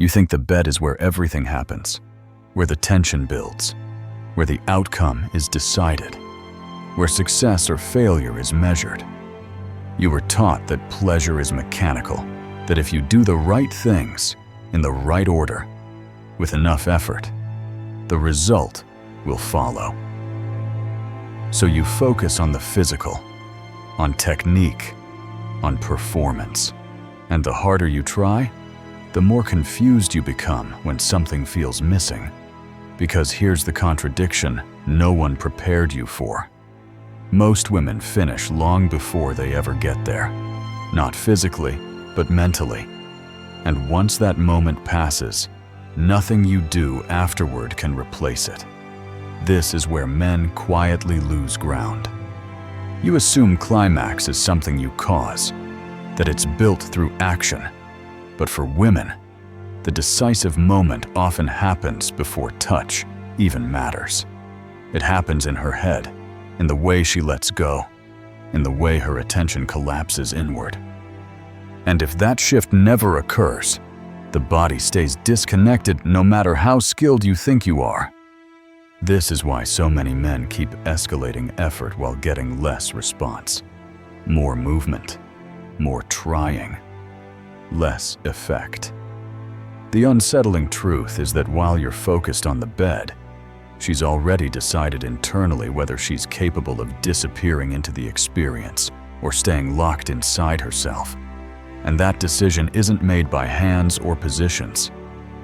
You think the bed is where everything happens, where the tension builds, where the outcome is decided, where success or failure is measured. You were taught that pleasure is mechanical, that if you do the right things in the right order, with enough effort, the result will follow. So you focus on the physical, on technique, on performance. And the harder you try, the more confused you become when something feels missing. Because here's the contradiction no one prepared you for. Most women finish long before they ever get there. Not physically, but mentally. And once that moment passes, nothing you do afterward can replace it. This is where men quietly lose ground. You assume climax is something you cause, that it's built through action. But for women, the decisive moment often happens before touch even matters. It happens in her head, in the way she lets go, in the way her attention collapses inward. And if that shift never occurs, the body stays disconnected no matter how skilled you think you are. This is why so many men keep escalating effort while getting less response. More movement, more trying, less effect. The unsettling truth is that while you're focused on the bed, she's already decided internally whether she's capable of disappearing into the experience or staying locked inside herself. And that decision isn't made by hands or positions.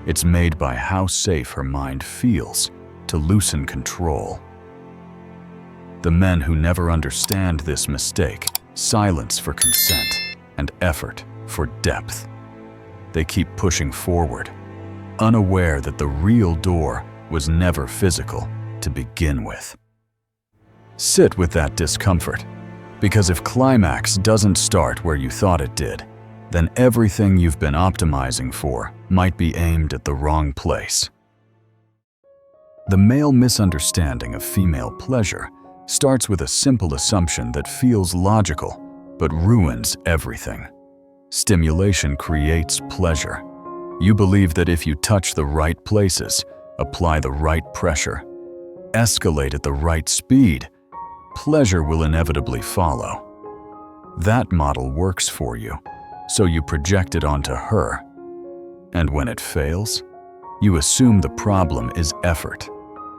It's made by how safe her mind feels to loosen control. The men who never understand this mistake silence for consent and effort for depth. They keep pushing forward, unaware that the real door was never physical to begin with. Sit with that discomfort, because if climax doesn't start where you thought it did, then everything you've been optimizing for might be aimed at the wrong place. The male misunderstanding of female pleasure starts with a simple assumption that feels logical, but ruins everything. Stimulation creates pleasure. You believe that if you touch the right places, apply the right pressure, escalate at the right speed, pleasure will inevitably follow. That model works for you, so you project it onto her. And when it fails, you assume the problem is effort,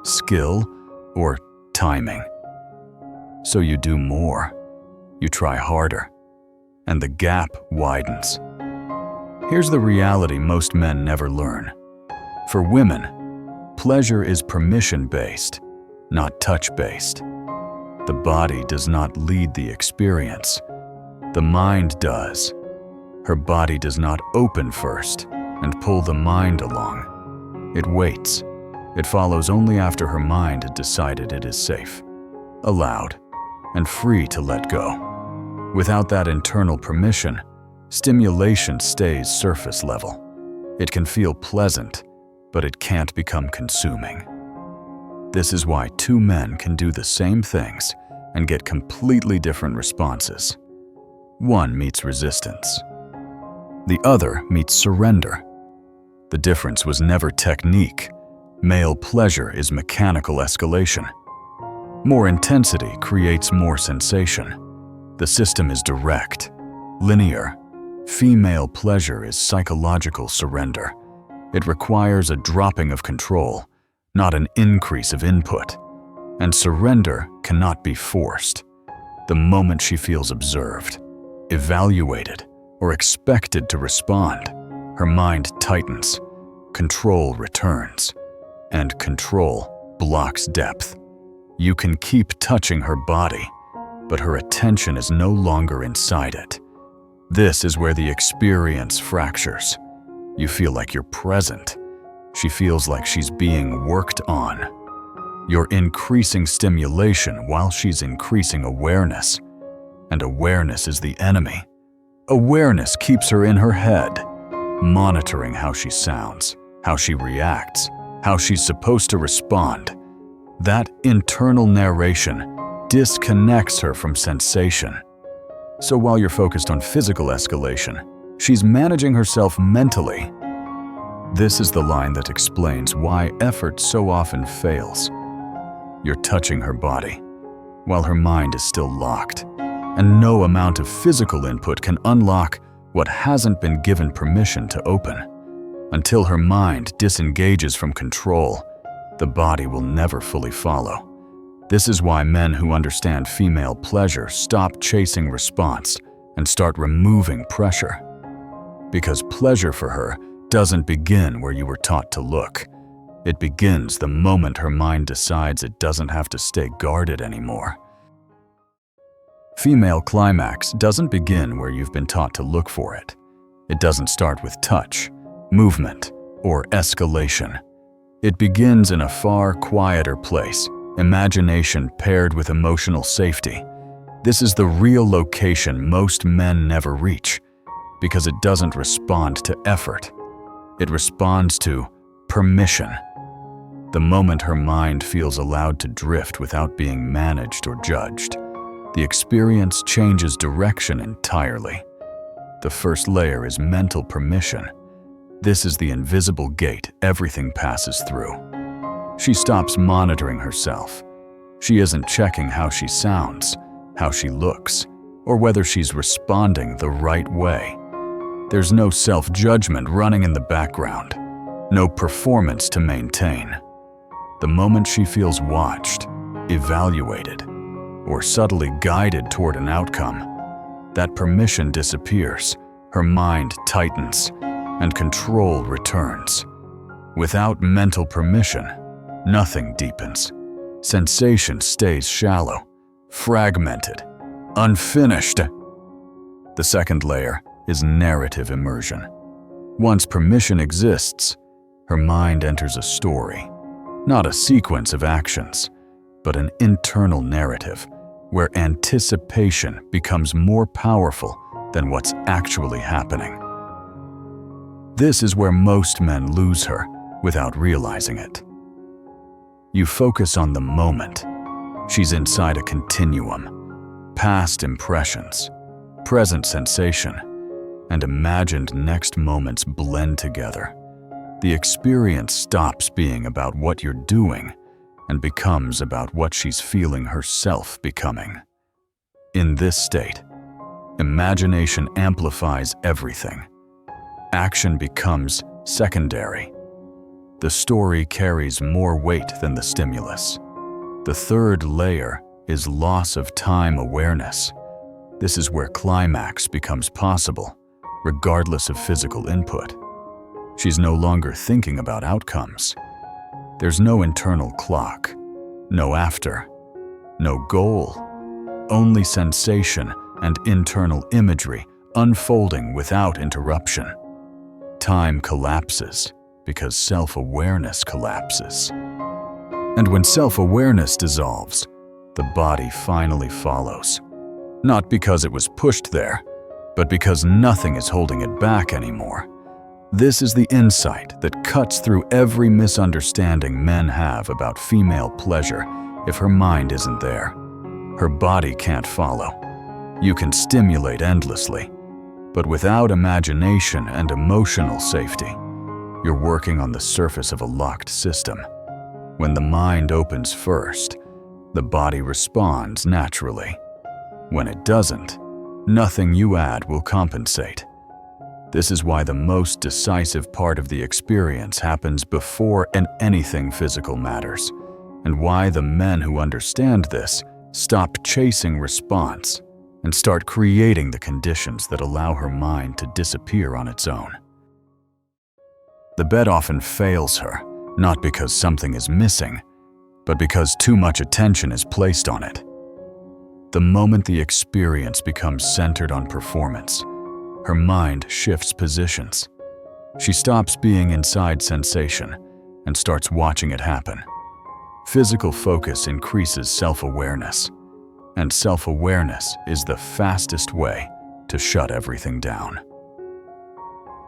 skill, or timing. So you do more, you try harder, and the gap widens. Here's the reality most men never learn. For women, pleasure is permission-based, not touch-based. The body does not lead the experience. The mind does. Her body does not open first and pull the mind along. It waits. It follows only after her mind had decided it is safe, allowed, and free to let go. Without that internal permission, stimulation stays surface level. It can feel pleasant, but it can't become consuming. This is why two men can do the same things and get completely different responses. One meets resistance. The other meets surrender. The difference was never technique. Male pleasure is mechanical escalation. More intensity creates more sensation. The system is direct, linear. Female pleasure is psychological surrender. It requires a dropping of control, not an increase of input. And surrender cannot be forced. The moment she feels observed, evaluated, or expected to respond, her mind tightens, control returns, and control blocks depth. You can keep touching her body, but her attention is no longer inside it. This is where the experience fractures. You feel like you're present. She feels like she's being worked on. You're increasing stimulation while she's increasing awareness. And awareness is the enemy. Awareness keeps her in her head, monitoring how she sounds, how she reacts, how she's supposed to respond. That internal narration disconnects her from sensation. So while you're focused on physical escalation, she's managing herself mentally. This is the line that explains why effort so often fails. You're touching her body, while her mind is still locked, and no amount of physical input can unlock what hasn't been given permission to open. Until her mind disengages from control, the body will never fully follow. This is why men who understand female pleasure stop chasing response and start removing pressure. Because pleasure for her doesn't begin where you were taught to look. It begins the moment her mind decides it doesn't have to stay guarded anymore. Female climax doesn't begin where you've been taught to look for it. It doesn't start with touch, movement, or escalation. It begins in a far quieter place, imagination paired with emotional safety. This is the real location most men never reach, because it doesn't respond to effort. It responds to permission. The moment her mind feels allowed to drift without being managed or judged, the experience changes direction entirely. The first layer is mental permission. This is the invisible gate everything passes through. She stops monitoring herself. She isn't checking how she sounds, how she looks, or whether she's responding the right way. There's no self-judgment running in the background, no performance to maintain. The moment she feels watched, evaluated, or subtly guided toward an outcome, that permission disappears, her mind tightens, and control returns. Without mental permission, nothing deepens. Sensation stays shallow, fragmented, unfinished. The second layer is narrative immersion. Once permission exists, her mind enters a story, not a sequence of actions, but an internal narrative where anticipation becomes more powerful than what's actually happening. This is where most men lose her without realizing it. You focus on the moment. She's inside a continuum. Past impressions, present sensation, and imagined next moments blend together. The experience stops being about what you're doing and becomes about what she's feeling herself becoming. In this state, imagination amplifies everything. Action becomes secondary. The story carries more weight than the stimulus. The third layer is loss of time awareness. This is where climax becomes possible, regardless of physical input. She's no longer thinking about outcomes. There's no internal clock, no after, no goal, only sensation and internal imagery unfolding without interruption. Time collapses because self-awareness collapses. And when self-awareness dissolves, the body finally follows. Not because it was pushed there, but because nothing is holding it back anymore. This is the insight that cuts through every misunderstanding men have about female pleasure. If her mind isn't there, her body can't follow. You can stimulate endlessly, but without imagination and emotional safety, you're working on the surface of a locked system. When the mind opens first, the body responds naturally. When it doesn't, nothing you add will compensate. This is why the most decisive part of the experience happens before anything physical matters, and why the men who understand this stop chasing response and start creating the conditions that allow her mind to disappear on its own. The bed often fails her, not because something is missing, but because too much attention is placed on it. The moment the experience becomes centered on performance, her mind shifts positions. She stops being inside sensation and starts watching it happen. Physical focus increases self-awareness, and self-awareness is the fastest way to shut everything down.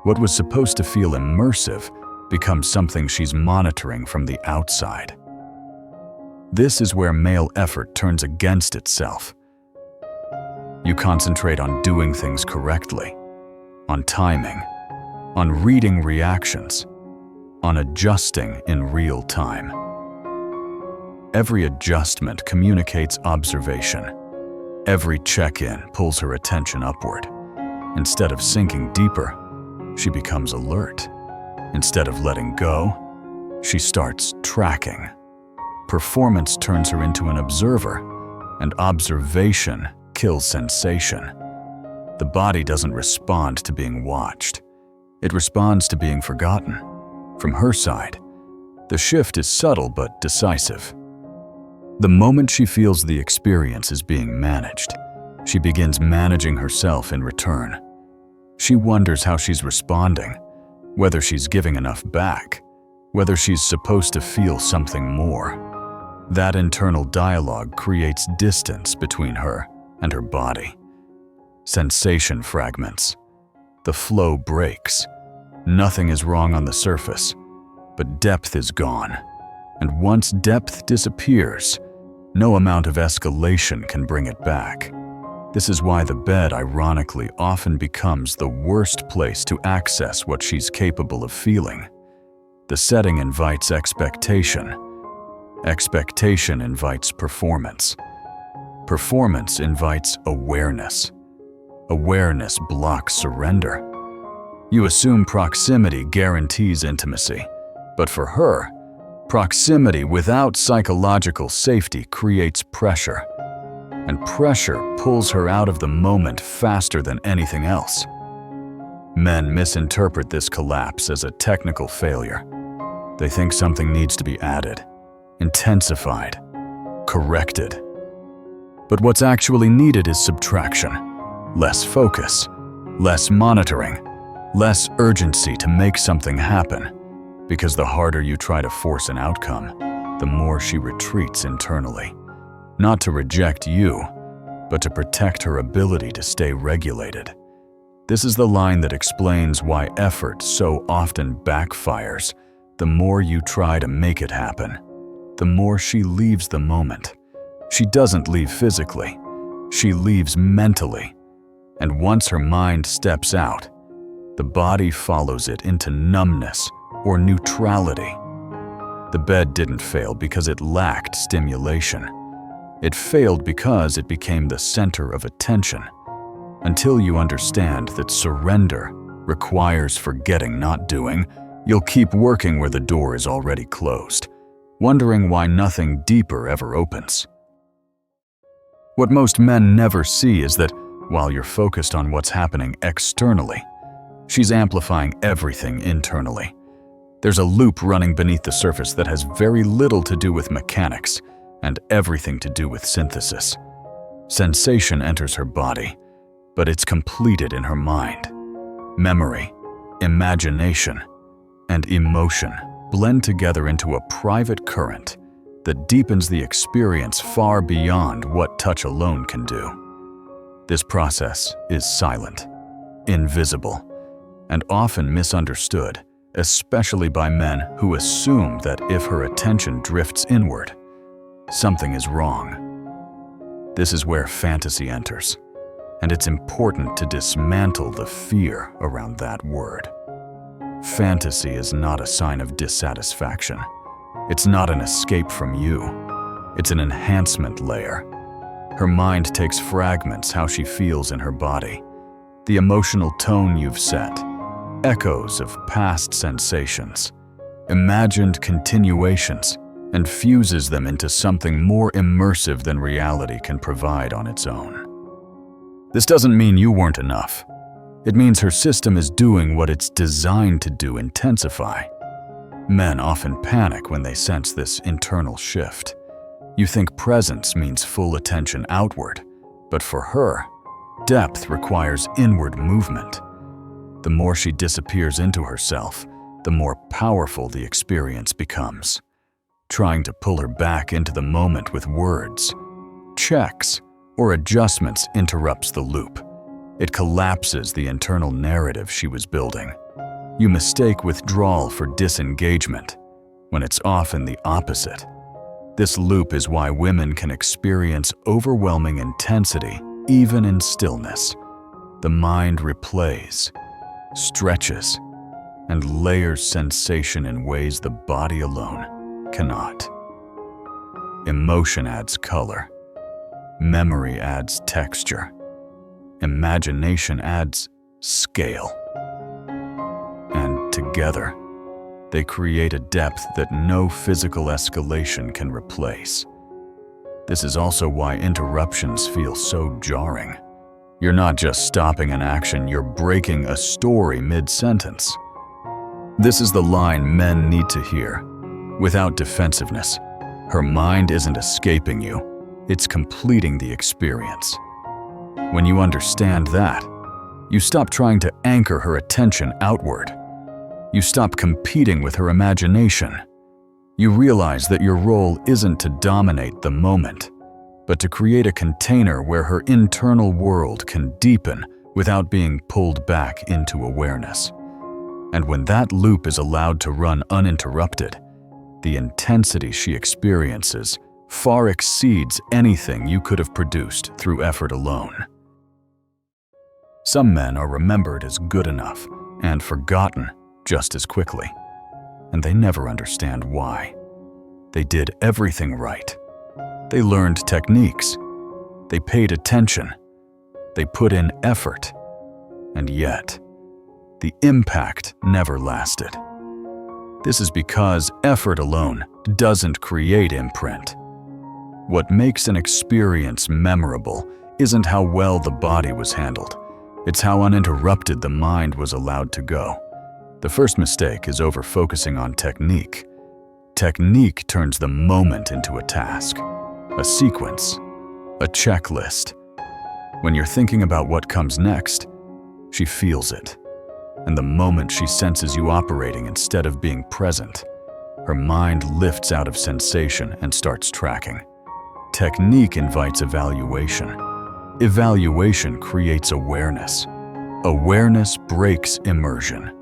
What was supposed to feel immersive becomes something she's monitoring from the outside. This is where male effort turns against itself. You concentrate on doing things correctly, on timing, on reading reactions, on adjusting in real time. Every adjustment communicates observation. Every check-in pulls her attention upward. Instead of sinking deeper, she becomes alert. Instead of letting go, she starts tracking. Performance turns her into an observer, and observation kills sensation. The body doesn't respond to being watched. It responds to being forgotten. From her side, the shift is subtle but decisive. The moment she feels the experience is being managed, she begins managing herself in return. She wonders how she's responding, whether she's giving enough back, whether she's supposed to feel something more. That internal dialogue creates distance between her and her body. Sensation fragments. The flow breaks. Nothing is wrong on the surface, but depth is gone. And once depth disappears, no amount of escalation can bring it back. This is why the bed, ironically, often becomes the worst place to access what she's capable of feeling. The setting invites expectation. Expectation invites performance. Performance invites awareness. Awareness blocks surrender. You assume proximity guarantees intimacy, but for her, proximity without psychological safety creates pressure, and pressure pulls her out of the moment faster than anything else. Men misinterpret this collapse as a technical failure. They think something needs to be added, intensified, corrected. But what's actually needed is subtraction, less focus, less monitoring, less urgency to make something happen, because the harder you try to force an outcome, the more she retreats internally. Not to reject you, but to protect her ability to stay regulated. This is the line that explains why effort so often backfires. The more you try to make it happen, the more she leaves the moment. She doesn't leave physically, she leaves mentally. And once her mind steps out, the body follows it into numbness or neutrality. The bed didn't fail because it lacked stimulation. It failed because it became the center of attention. Until you understand that surrender requires forgetting, not doing, you'll keep working where the door is already closed, wondering why nothing deeper ever opens. What most men never see is that while you're focused on what's happening externally, she's amplifying everything internally. There's a loop running beneath the surface that has very little to do with mechanics and everything to do with synthesis. Sensation enters her body, but it's completed in her mind. Memory, imagination, and emotion blend together into a private current that deepens the experience far beyond what touch alone can do. This process is silent, invisible, and often misunderstood, especially by men who assume that if her attention drifts inward, something is wrong. This is where fantasy enters, and it's important to dismantle the fear around that word. Fantasy is not a sign of dissatisfaction. It's not an escape from you. It's an enhancement layer. Her mind takes fragments how she feels in her body, the emotional tone you've set, echoes of past sensations, imagined continuations, and fuses them into something more immersive than reality can provide on its own. This doesn't mean you weren't enough. It means her system is doing what it's designed to do: intensify. Men often panic when they sense this internal shift. You think presence means full attention outward, but for her, depth requires inward movement. The more she disappears into herself, the more powerful the experience becomes. Trying to pull her back into the moment with words, checks, or adjustments interrupts the loop. It collapses the internal narrative she was building. You mistake withdrawal for disengagement, when it's often the opposite. This loop is why women can experience overwhelming intensity even in stillness. The mind replays, stretches, and layers sensation in ways the body alone cannot. Emotion adds color. Memory adds texture. Imagination adds scale. And together, they create a depth that no physical escalation can replace. This is also why interruptions feel so jarring. You're not just stopping an action, you're breaking a story mid-sentence. This is the line men need to hear. Without defensiveness, her mind isn't escaping you, it's completing the experience. When you understand that, you stop trying to anchor her attention outward. You stop competing with her imagination. You realize that your role isn't to dominate the moment, but to create a container where her internal world can deepen without being pulled back into awareness. And when that loop is allowed to run uninterrupted, the intensity she experiences far exceeds anything you could have produced through effort alone. Some men are remembered as good enough and forgotten just as quickly, and they never understand why. They did everything right. They learned techniques. They paid attention. They put in effort. And yet, the impact never lasted. This is because effort alone doesn't create imprint. What makes an experience memorable isn't how well the body was handled. It's how uninterrupted the mind was allowed to go. The first mistake is over-focusing on technique. Technique turns the moment into a task, a sequence, a checklist. When you're thinking about what comes next, she feels it. And the moment she senses you operating instead of being present, her mind lifts out of sensation and starts tracking. Technique invites evaluation. Evaluation creates awareness. Awareness breaks immersion.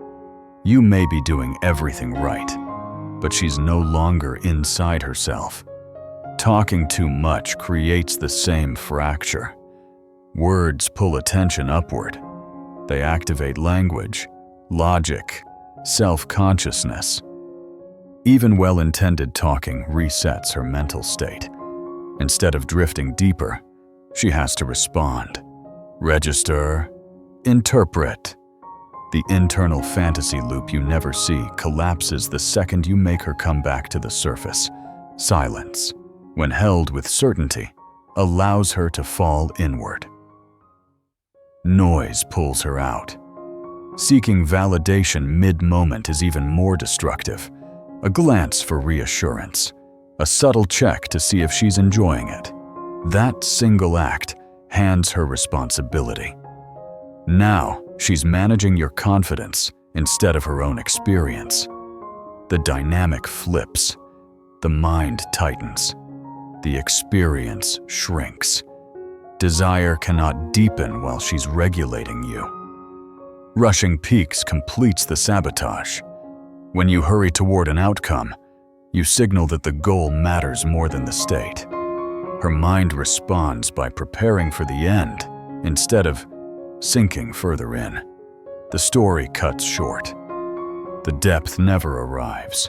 You may be doing everything right, but she's no longer inside herself. Talking too much creates the same fracture. Words pull attention upward. They activate language, logic, self-consciousness. Even well-intended talking resets her mental state. Instead of drifting deeper, she has to respond, register, interpret. The internal fantasy loop you never see collapses the second you make her come back to the surface. Silence, when held with certainty, allows her to fall inward. Noise pulls her out. Seeking validation mid-moment is even more destructive. A glance for reassurance, a subtle check to see if she's enjoying it. That single act hands her responsibility. Now, she's managing your confidence instead of her own experience. The dynamic flips. The mind tightens. The experience shrinks. Desire cannot deepen while she's regulating you. Rushing peaks completes the sabotage. When you hurry toward an outcome, you signal that the goal matters more than the state. Her mind responds by preparing for the end instead of sinking further in. The story cuts short. The depth never arrives.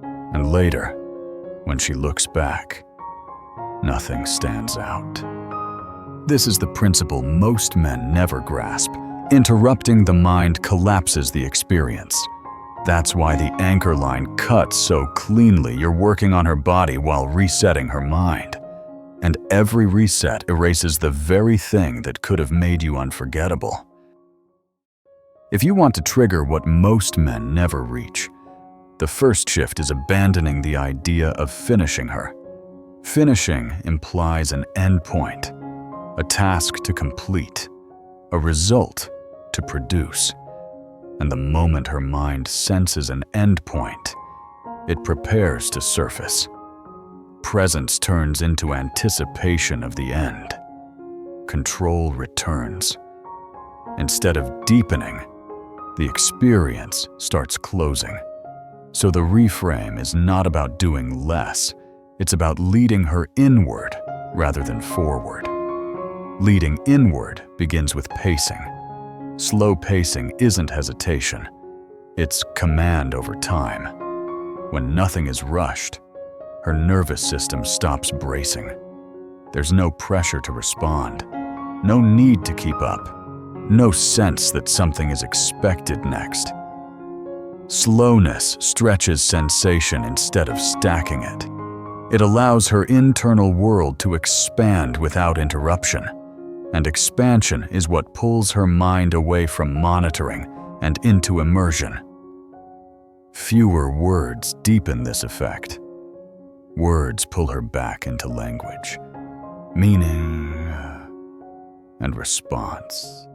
And later, when she looks back, nothing stands out. This is the principle most men never grasp. Interrupting the mind collapses the experience. That's why the anchor line cuts so cleanly. You're working on her body while resetting her mind. And every reset erases the very thing that could have made you unforgettable. If you want to trigger what most men never reach, the first shift is abandoning the idea of finishing her. Finishing implies an endpoint, a task to complete, a result to produce. And the moment her mind senses an endpoint, it prepares to surface. Presence turns into anticipation of the end. Control returns. Instead of deepening, the experience starts closing. So the reframe is not about doing less, it's about leading her inward rather than forward. Leading inward begins with pacing. Slow pacing isn't hesitation, It's command over time. When nothing is rushed, her nervous system stops bracing. There's no pressure to respond, no need to keep up, no sense that something is expected next. Slowness stretches sensation instead of stacking it. It allows her internal world to expand without interruption, and expansion is what pulls her mind away from monitoring and into immersion. Fewer words deepen this effect. Words pull her back into language, meaning, and response.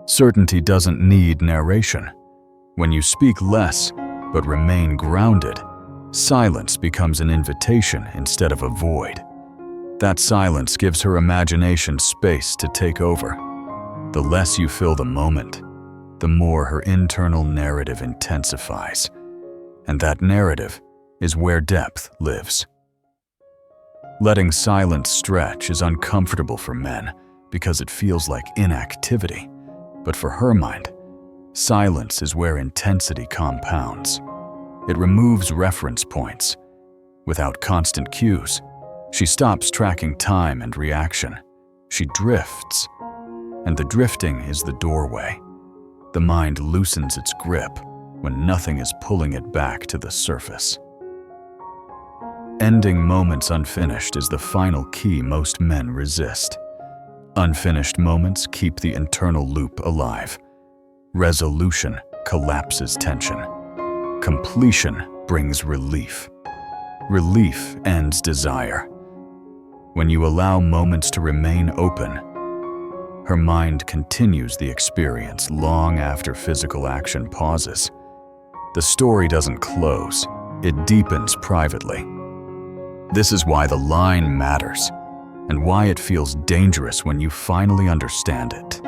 Certainty doesn't need narration. When you speak less, but remain grounded, silence becomes an invitation instead of a void. That silence gives her imagination space to take over. The less you fill the moment, the more her internal narrative intensifies. And that narrative is where depth lives. Letting silence stretch is uncomfortable for men because it feels like inactivity. But for her mind, silence is where intensity compounds. It removes reference points. Without constant cues, she stops tracking time and reaction. She drifts, and the drifting is the doorway. The mind loosens its grip when nothing is pulling it back to the surface. Ending moments unfinished is the final key most men resist. Unfinished moments keep the internal loop alive. Resolution collapses tension. Completion brings relief. Relief ends desire. When you allow moments to remain open, her mind continues the experience long after physical action pauses. The story doesn't close, it deepens privately. This is why the line matters, and why it feels dangerous when you finally understand it.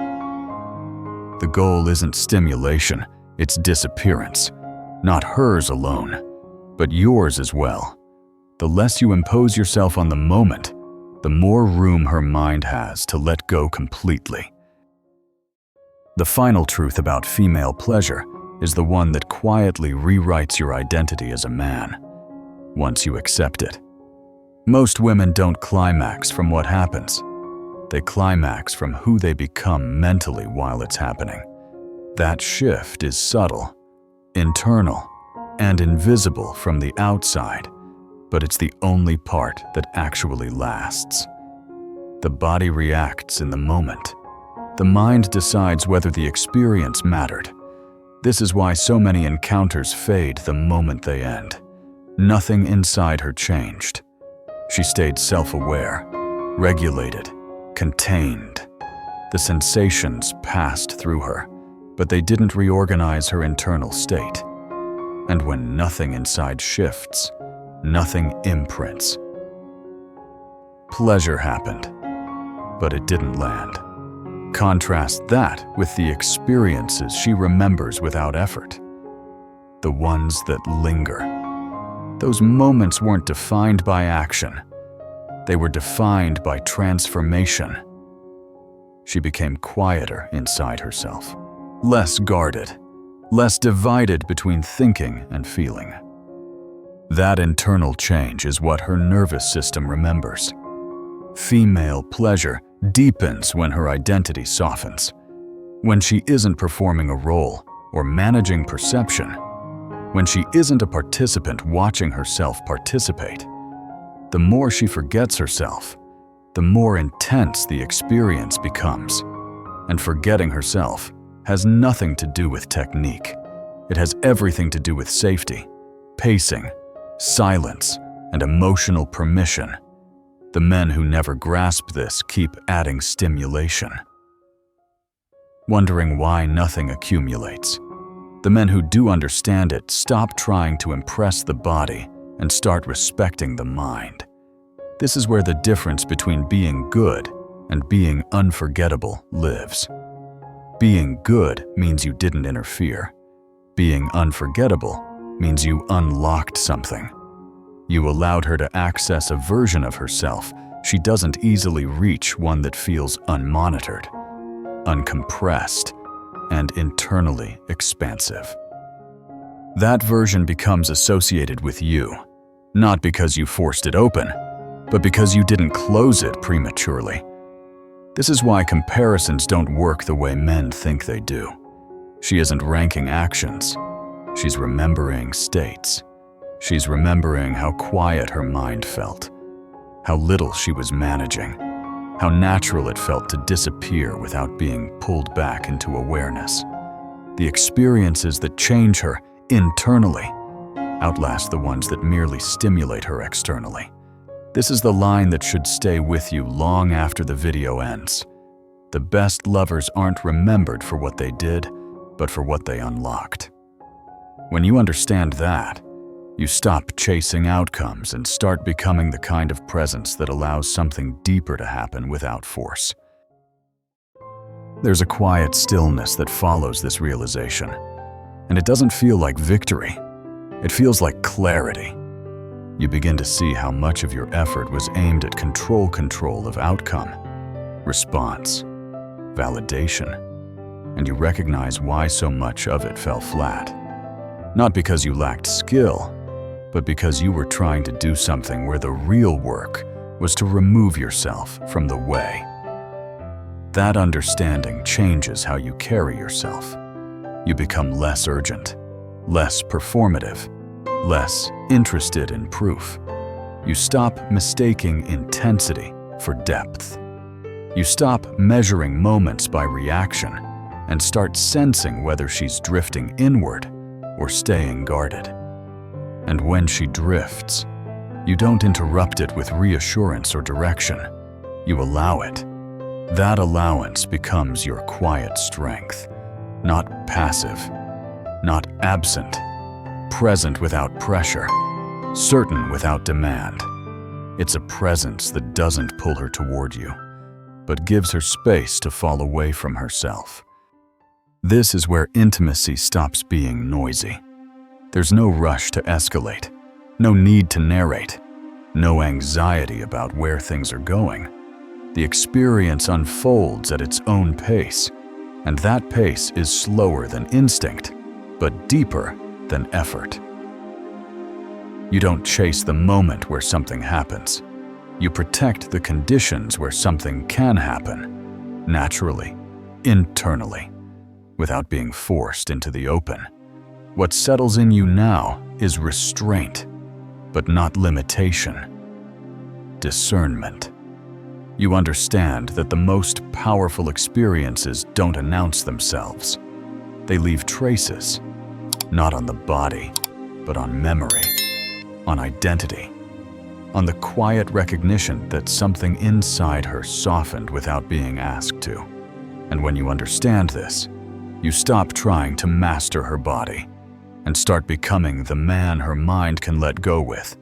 The goal isn't stimulation, it's disappearance. Not hers alone, but yours as well. The less you impose yourself on the moment, the more room her mind has to let go completely. The final truth about female pleasure is the one that quietly rewrites your identity as a man, once you accept it. Most women don't climax from what happens. They climax from who they become mentally while it's happening. That shift is subtle, internal, and invisible from the outside, but it's the only part that actually lasts. The body reacts in the moment. The mind decides whether the experience mattered. This is why so many encounters fade the moment they end. Nothing inside her changed. She stayed self-aware, regulated, contained. The sensations passed through her, but they didn't reorganize her internal state. And when nothing inside shifts, nothing imprints. Pleasure happened, but it didn't land. Contrast that with the experiences she remembers without effort. The ones that linger. Those moments weren't defined by action. They were defined by transformation. She became quieter inside herself, less guarded, less divided between thinking and feeling. That internal change is what her nervous system remembers. Female pleasure deepens when her identity softens, when she isn't performing a role or managing perception, when she isn't a participant watching herself participate. The more she forgets herself, the more intense the experience becomes. And forgetting herself has nothing to do with technique. It has everything to do with safety, pacing, silence, and emotional permission. The men who never grasp this keep adding stimulation, wondering why nothing accumulates. The men who do understand it stop trying to impress the body and start respecting the mind. This is where the difference between being good and being unforgettable lives. Being good means you didn't interfere. Being unforgettable means you unlocked something. You allowed her to access a version of herself she doesn't easily reach, one that feels unmonitored, uncompressed, and internally expansive. That version becomes associated with you, not because you forced it open, but because you didn't close it prematurely. This is why comparisons don't work the way men think they do. She isn't ranking actions. She's remembering states. She's remembering how quiet her mind felt, how little she was managing, how natural it felt to disappear without being pulled back into awareness. The experiences that change her internally outlast the ones that merely stimulate her externally. This is the line that should stay with you long after the video ends. The best lovers aren't remembered for what they did, but for what they unlocked. When you understand that, you stop chasing outcomes and start becoming the kind of presence that allows something deeper to happen without force. There's a quiet stillness that follows this realization, and it doesn't feel like victory. It feels like clarity. You begin to see how much of your effort was aimed at control of outcome, response, validation, and you recognize why so much of it fell flat. Not because you lacked skill, but because you were trying to do something where the real work was to remove yourself from the way. That understanding changes how you carry yourself. You become less urgent, less performative, less interested in proof. You stop mistaking intensity for depth. You stop measuring moments by reaction and start sensing whether she's drifting inward or staying guarded. And when she drifts, you don't interrupt it with reassurance or direction. You allow it. That allowance becomes your quiet strength, not passive, not absent, present without pressure, certain without demand. It's a presence that doesn't pull her toward you, but gives her space to fall away from herself. This is where intimacy stops being noisy. There's no rush to escalate, no need to narrate, no anxiety about where things are going. The experience unfolds at its own pace, and that pace is slower than instinct, but deeper than effort. You don't chase the moment where something happens. You protect the conditions where something can happen, naturally, internally, without being forced into the open. What settles in you now is restraint, but not limitation. Discernment. You understand that the most powerful experiences don't announce themselves. They leave traces, not on the body, but on memory, on identity, on the quiet recognition that something inside her softened without being asked to. And when you understand this, you stop trying to master her body and start becoming the man her mind can let go with.